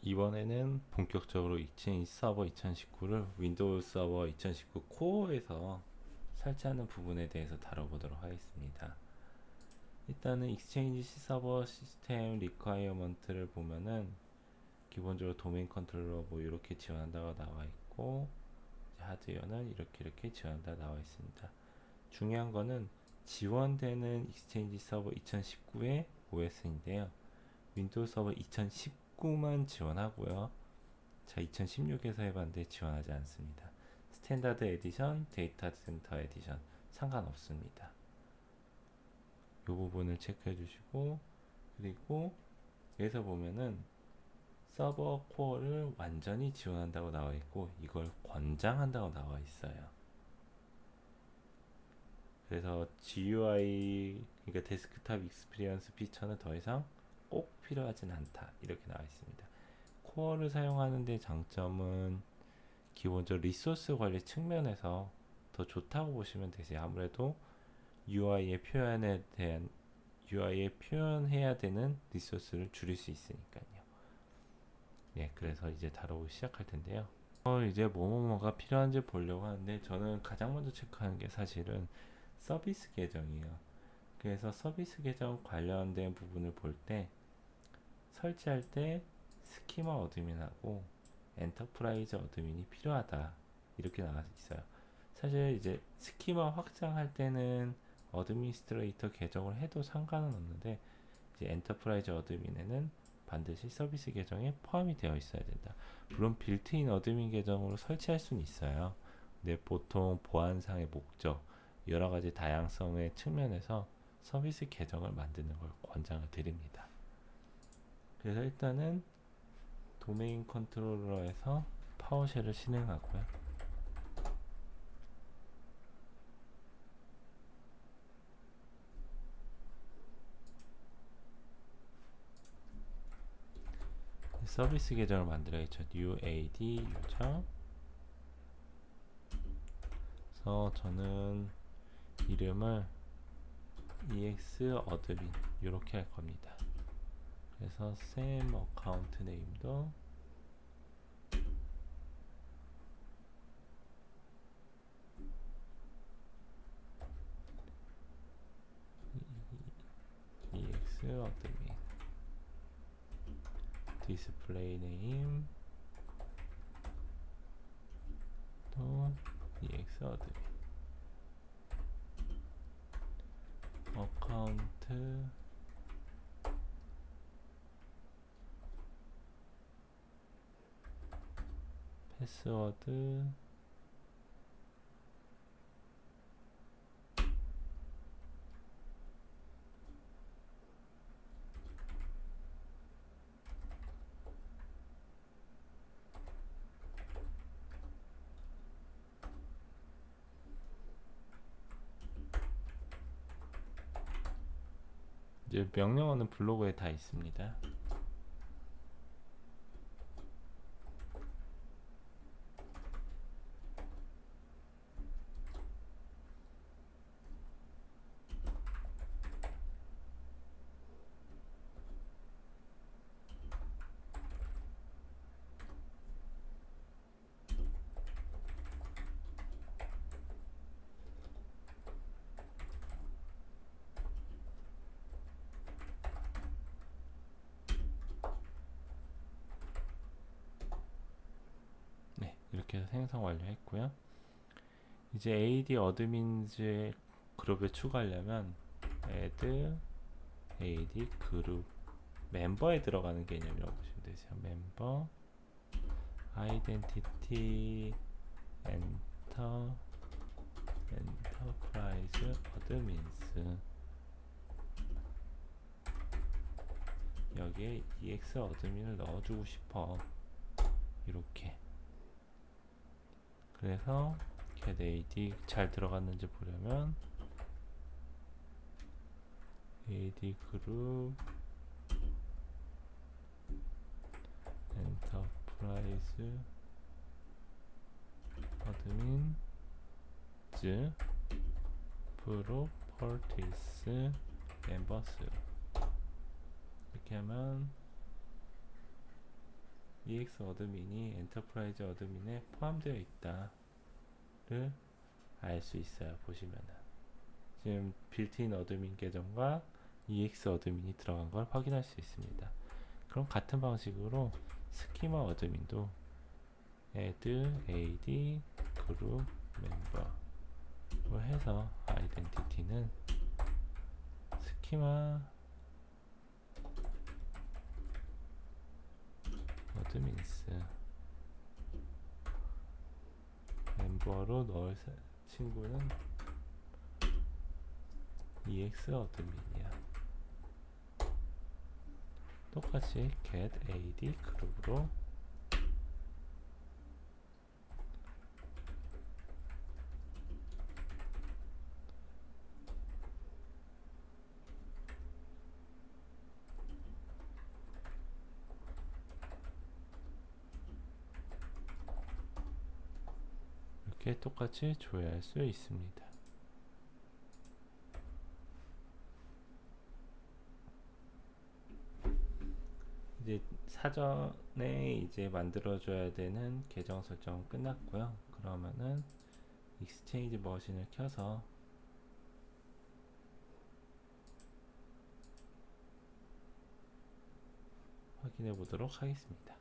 이번에는 본격적으로 익스체인지 서버 2019를 윈도우 서버 2019 코어에서 설치하는 부분에 대해서 다뤄보도록 하겠습니다. 일단은 익스체인지 서버 시스템 리퀘어먼트를 보면은 기본적으로 도메인 컨트롤러 뭐 이렇게 지원한다고 나와 있고, 하드웨어는 이렇게 지원한다고 나와 있습니다. 중요한 거는 지원되는 익스체인지 서버 2019의 OS인데요. 윈도우 서버 2019만 지원하고요. 자, 2016에서 해봤는데 지원하지 않습니다. 스탠다드 에디션, 데이터 센터 에디션 상관없습니다. 이 부분을 체크해 주시고, 그리고 여기서 보면은 서버 코어를 완전히 지원한다고 나와 있고, 이걸 권장한다고 나와 있어요. 그래서 GUI, 그러니까 데스크탑 익스피리언스 피처는 더 이상 꼭 필요하진 않다, 이렇게 나와 있습니다. 코어를 사용하는 데 장점은 기본적으로 리소스 관리 측면에서 더 좋다고 보시면 되세요. 아무래도 UI의 표현에 대한 UI에 표현해야 되는 리소스를 줄일 수 있으니까요. 네, 그래서 이제 다루고 시작할 텐데요. 이제 뭐가 필요한지 보려고 하는데, 저는 가장 먼저 체크하는 게 사실은 서비스 계정이에요. 그래서 서비스 계정 관련된 부분을 볼 때 설치할 때 스키마 어드민하고 엔터프라이즈 어드민이 필요하다, 이렇게 나와 있어요. 사실 이제 스키마 확장할 때는 어드미니스트레이터 계정을 해도 상관은 없는데, 이제 엔터프라이즈 어드민에는 반드시 서비스 계정에 포함이 되어 있어야 된다. 물론 빌트인 어드민 계정으로 설치할 수는 있어요. 근데 보통 보안상의 목적, 여러 가지 다양성의 측면에서 서비스 계정을 만드는 걸 권장을 드립니다. 그래서 일단은 도메인 컨트롤러에서 파워쉘을 실행하고요. 서비스 계정을 만들어야죠. new ad user. 그래서 저는 이름을 ex admin 이렇게 할 겁니다. 그래서 same account name도 ex admin, display name 또 ex admin, account 패스워드 이제 명령어는 블로그에 다 있습니다. 네, 이렇게 해서 생성 완료했고요. 이제 AD 어드민즈의 그룹에 추가하려면 add AD 그룹 멤버에 들어가는 개념이라고 보시면 되세요. 멤버 아이덴티티 엔터프라이즈 어드민스, 여기에 EX 어드민을 넣어주고 싶어, 이렇게. 그래서 get AD 잘 들어갔는지 보려면 AD 그룹 엔터프라이즈 어드민즈 프로퍼티스 멤버스, 이렇게 하면 EX 어드민이 엔터프라이즈 어드민에 포함되어 있다를 알 수 있어요. 보시면은 지금 빌트인 어드민 계정과 EX 어드민이 들어간 걸 확인할 수 있습니다. 그럼 같은 방식으로 스키마 어드민도 add ad 그룹 멤버로 해서 아이덴티티는 스키마 어드민스 멤버로 넣을 친구는 EX 어드민이야. 똑같이 get ad 그룹으로 이렇게 똑같이 조회할 수 있습니다. 이제 사전에 이제 만들어줘야 되는 계정 설정 끝났고요. 그러면은 익스체인지 머신을 켜서 확인해 보도록 하겠습니다.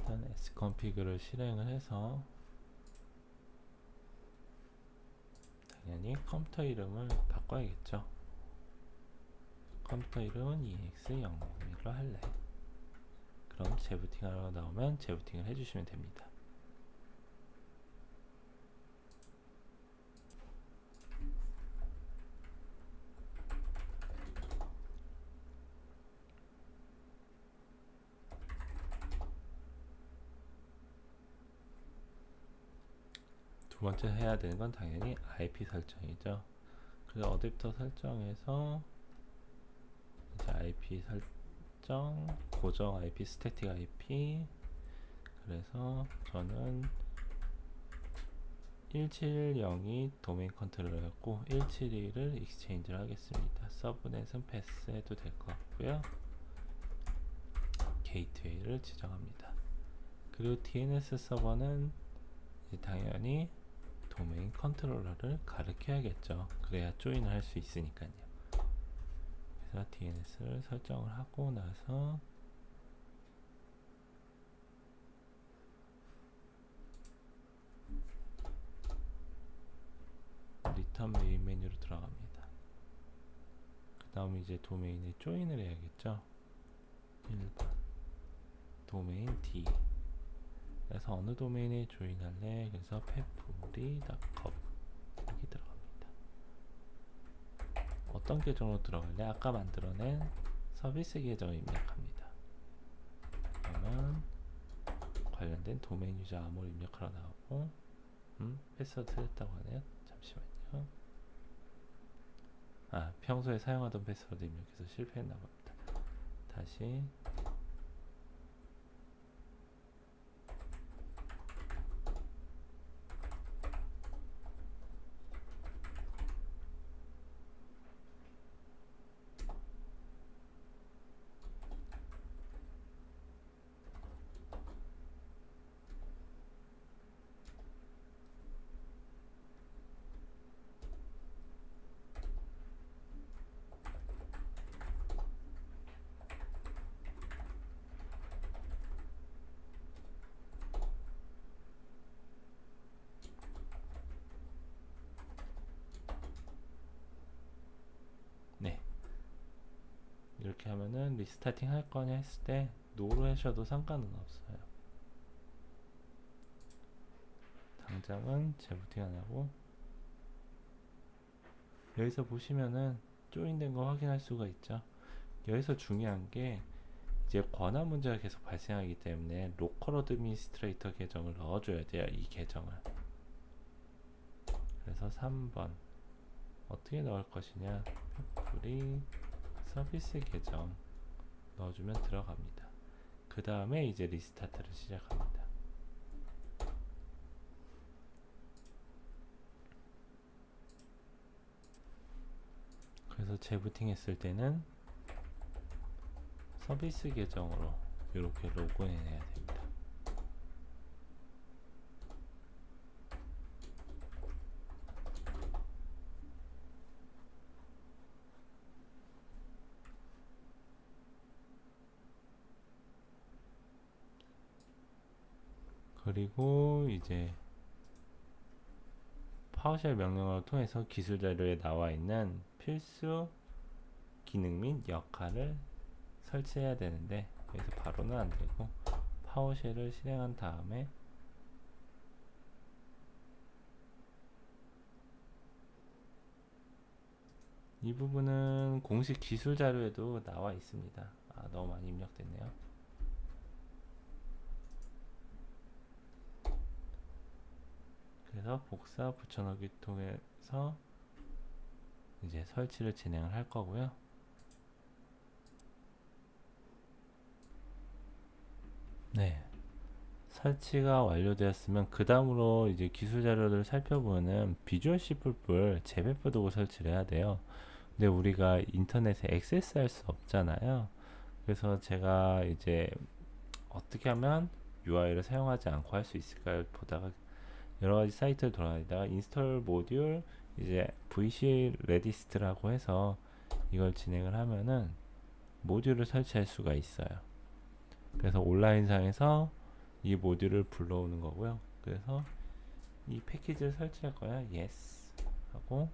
일단 sconfig를 실행을 해서 당연히 컴퓨터 이름을 바꿔야겠죠. 컴퓨터 이름은 EX001로 할래. 그럼 재부팅하러 나오면 재부팅을 해주시면 됩니다. 두 번째 해야 되는 건 당연히 IP 설정이죠. 그래서 어댑터 설정에서 이제 IP 설정, 고정 IP, 스태틱 IP. 그래서 저는 170이 도메인 컨트롤이었고 171을 익스체인지를 하겠습니다. 서브넷은 패스해도 될 것 같고요. 게이트웨이를 지정합니다. 그리고 DNS 서버는 당연히 도메인 컨트롤러를 가르쳐야겠죠. 그래야 조인을 할 수 있으니까요. 그래서 DNS를 설정을 하고 나서 리턴 메인 메뉴로 들어갑니다. 그 다음 이제 도메인에 조인을 해야겠죠. 1번 도메인 D. 그래서 어느 도메인에 조인할래? 그래서 pepuri.com 여기 들어갑니다. 어떤 계정으로 들어갈래? 아까 만들어낸 서비스 계정 입력합니다. 그러면 관련된 도메인 유저 암호를 입력하러 나오고 패스워드 틀렸다고 하네요. 잠시만요. 평소에 사용하던 패스워드 입력해서 실패했나 봅니다. 다시 이렇게 하면은 리스타팅 할 거냐 했을 때 노로 하셔도 상관은 없어요. 당장은 재부팅 안 하고 여기서 보시면은 조인된 거 확인할 수가 있죠. 여기서 중요한 게 이제 권한 문제가 계속 발생하기 때문에 로컬 어드미니스트레이터 계정을 넣어줘야 돼요. 이 계정을. 그래서 3번 어떻게 넣을 것이냐, 팩토리 서비스 계정 넣어주면 들어갑니다. 그 다음에 이제 리스타트를 시작합니다. 그래서 재부팅 했을 때는 서비스 계정으로 이렇게 로그인 해야 됩니다. 그리고 이제 파워쉘 명령어를 통해서 기술 자료에 나와 있는 필수 기능 및 역할을 설치해야 되는데, 여기서 바로는 안 되고 파워쉘을 실행한 다음에 이 부분은 공식 기술 자료에도 나와 있습니다. 너무 많이 입력됐네요. 그래서 복사 붙여넣기 통해서 이제 설치를 진행을 할 거고요. 네, 설치가 완료되었으면 그 다음으로 이제 기술 자료를 살펴보는 비주얼 C++ 재배포 도구 설치를 해야 돼요. 근데 우리가 인터넷에 액세스할 수 없잖아요. 그래서 제가 이제 어떻게 하면 UI를 사용하지 않고 할 수 있을까요? 보다가 여러 가지 사이트를 돌아다니다가 인스톨 모듈 이제 VC 레디스트라고 해서 이걸 진행을 하면은 모듈을 설치할 수가 있어요. 그래서 온라인상에서 이 모듈을 불러오는 거고요. 그래서 이 패키지를 설치할 거야. yes 하고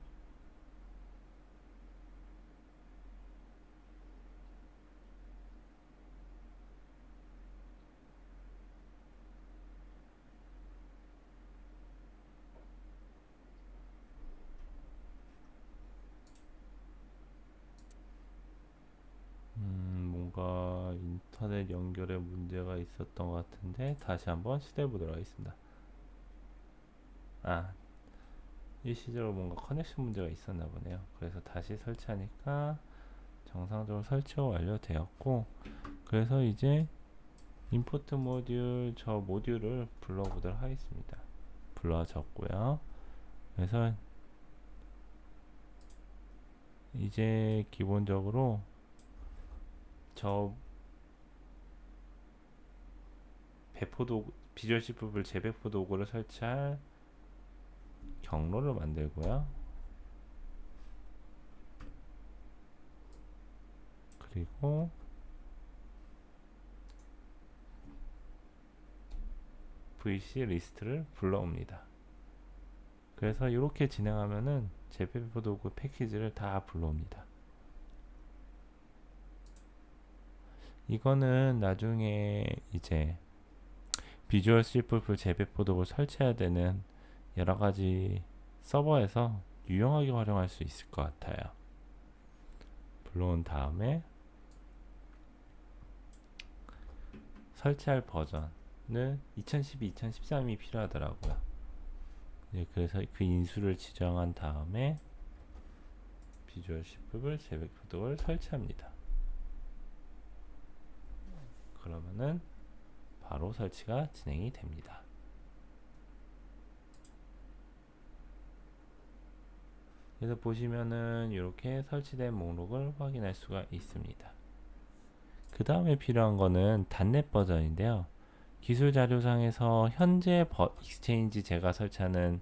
뭔가 인터넷 연결에 문제가 있었던 것 같은데 다시 한번 시도해 보도록 하겠습니다. 일시적으로 뭔가 커넥션 문제가 있었나 보네요. 그래서 다시 설치하니까 정상적으로 설치가 완료되었고, 그래서 이제 임포트 모듈 저 모듈을 불러보도록 하겠습니다. 불러졌고요. 그래서 이제 기본적으로 저 배포 도구 비주얼 C++ 재배포 도구를 설치할 경로를 만들고요. 그리고 VC 리스트를 불러옵니다. 그래서 이렇게 진행하면은 재배포 도구 패키지를 다 불러옵니다. 이거는 나중에 이제 비주얼 C++ 재배포 도구를 설치해야 되는 여러 가지 서버에서 유용하게 활용할 수 있을 것 같아요. 불러온 다음에 설치할 버전을 2012, 2013이 필요하더라고요. 그래서 그 인수를 지정한 다음에 비주얼 C++ 재배포 도구를 설치합니다. 그러면은 바로 설치가 진행이 됩니다. 그래서 보시면은 이렇게 설치된 목록을 확인할 수가 있습니다. 그 다음에 필요한 거는 단넷 버전인데요. 기술 자료상에서 현재 익스체인지 제가 설치하는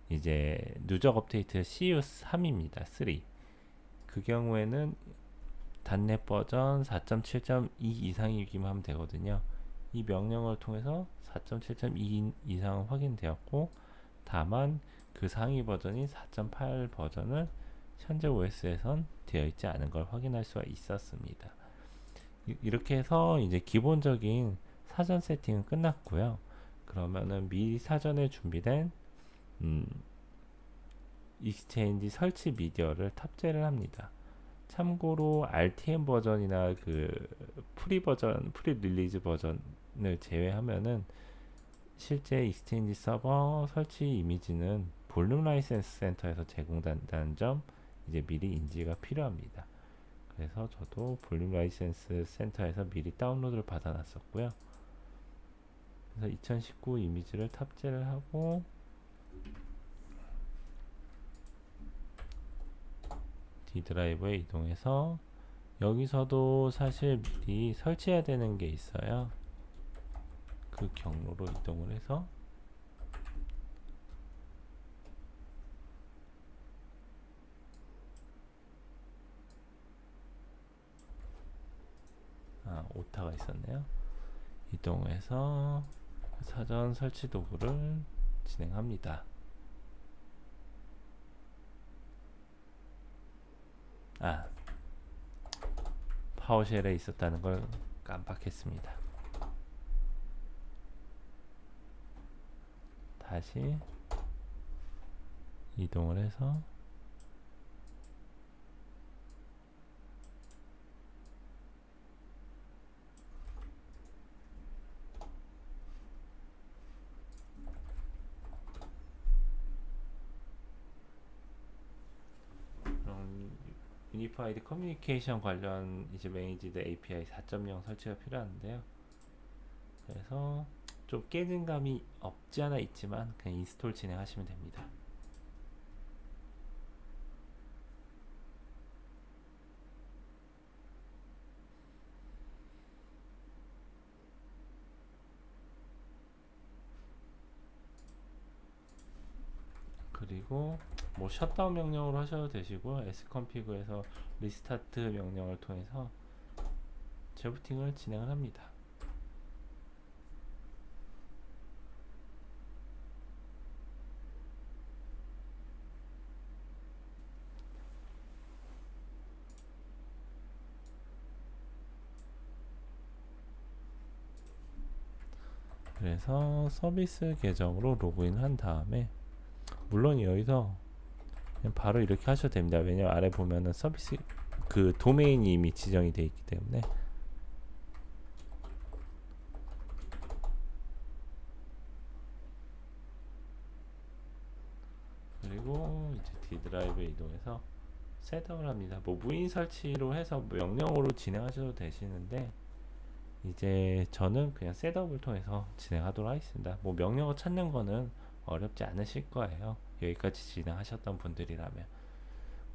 이제 누적 업데이트 CU3입니다. 3. 그 경우에는 단넷 버전 4.7.2 이상이기만 하면 되거든요. 이 명령을 통해서 4.7.2 이상 확인되었고, 다만 그 상위 버전인 4.8 버전은 현재 OS에선 되어 있지 않은 걸 확인할 수가 있었습니다. 이렇게 해서 이제 기본적인 사전 세팅은 끝났고요. 그러면은 미리 사전에 준비된 익스체인지 설치 미디어를 탑재를 합니다. 참고로 RTM 버전이나 그 프리 버전, 프리 릴리즈 버전을 제외하면은 실제 익스체인지 서버 설치 이미지는 볼륨 라이센스 센터에서 제공된다는 점 이제 미리 인지가 필요합니다. 그래서 저도 볼륨 라이센스 센터에서 미리 다운로드를 받아놨었고요. 그래서 2019 이미지를 탑재를 하고 D 드라이브에 이동해서 여기서도 사실 미리 설치해야 되는 게 있어요. 그 경로로 이동을 해서 오타가 있었네요. 이동해서 사전 설치 도구를 진행합니다. 파워쉘에 있었다는 걸 깜빡했습니다. 다시 이동을 해서 유니파이드 커뮤니케이션 관련 이제 매니지드 API 4.0 설치가 필요한데요. 그래서 좀 깨진 감이 없지 않아 있지만 그냥 인스톨 진행하시면 됩니다. 그리고 뭐 셧다운 명령으로 하셔도 되시고 sconfig에서 리스타트 명령을 통해서 재부팅을 진행을 합니다. 그래서 서비스 계정으로 로그인 한 다음에 물론 여기서 그냥 바로 이렇게 하셔도 됩니다. 왜냐면 아래 보면은 서비스 그 도메인이 이미 지정이 되어 있기 때문에. 그리고 이제 D 드라이브에 이동해서 셋업을 합니다. 뭐 무인 설치로 해서 명령으로 진행하셔도 되시는데 이제 저는 그냥 셋업을 통해서 진행하도록 하겠습니다. 뭐 명령어 찾는 거는 어렵지 않으실 거예요. 여기까지 진행하셨던 분들이라면.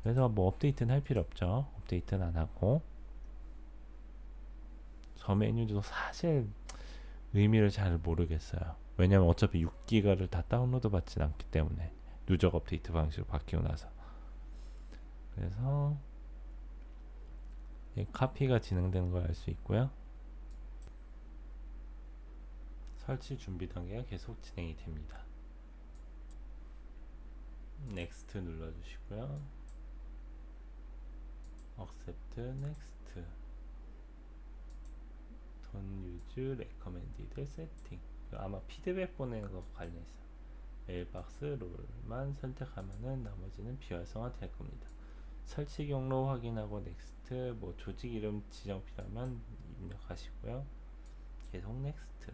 그래서 뭐 업데이트는 할 필요 없죠. 업데이트는 안 하고. 저 메뉴도 사실 의미를 잘 모르겠어요. 왜냐면 어차피 6기가를 다 다운로드 받진 않기 때문에 누적 업데이트 방식으로 바뀌고 나서. 그래서 카피가 진행되는 걸 알 수 있고요. 설치 준비 단계가 계속 진행이 됩니다. 넥스트 눌러주시고요. accept, next, don't use recommended setting. 아마 피드백 보내는 거 관련해서 메일박스 롤만 선택하면은 나머지는 비활성화 될 겁니다. 설치 경로 확인하고 넥스트, 뭐 조직 이름 지정 필요하면 입력하시고요. 계속 넥스트.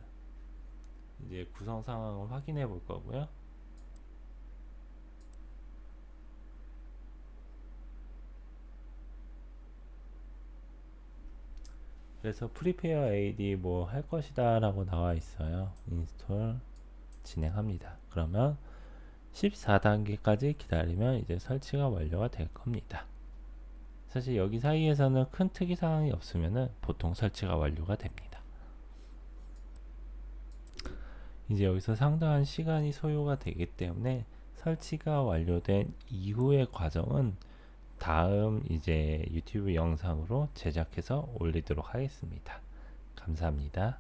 이제 구성 상황을 확인해 볼 거고요. 그래서 프리페어 AD 뭐 할 것이다 라고 나와 있어요. 인스톨 진행합니다. 그러면 14단계까지 기다리면 이제 설치가 완료가 될 겁니다. 사실 여기 사이에서는 큰 특이사항이 없으면은 보통 설치가 완료가 됩니다. 이제 여기서 상당한 시간이 소요가 되기 때문에 설치가 완료된 이후의 과정은 다음 이제 유튜브 영상으로 제작해서 올리도록 하겠습니다. 감사합니다.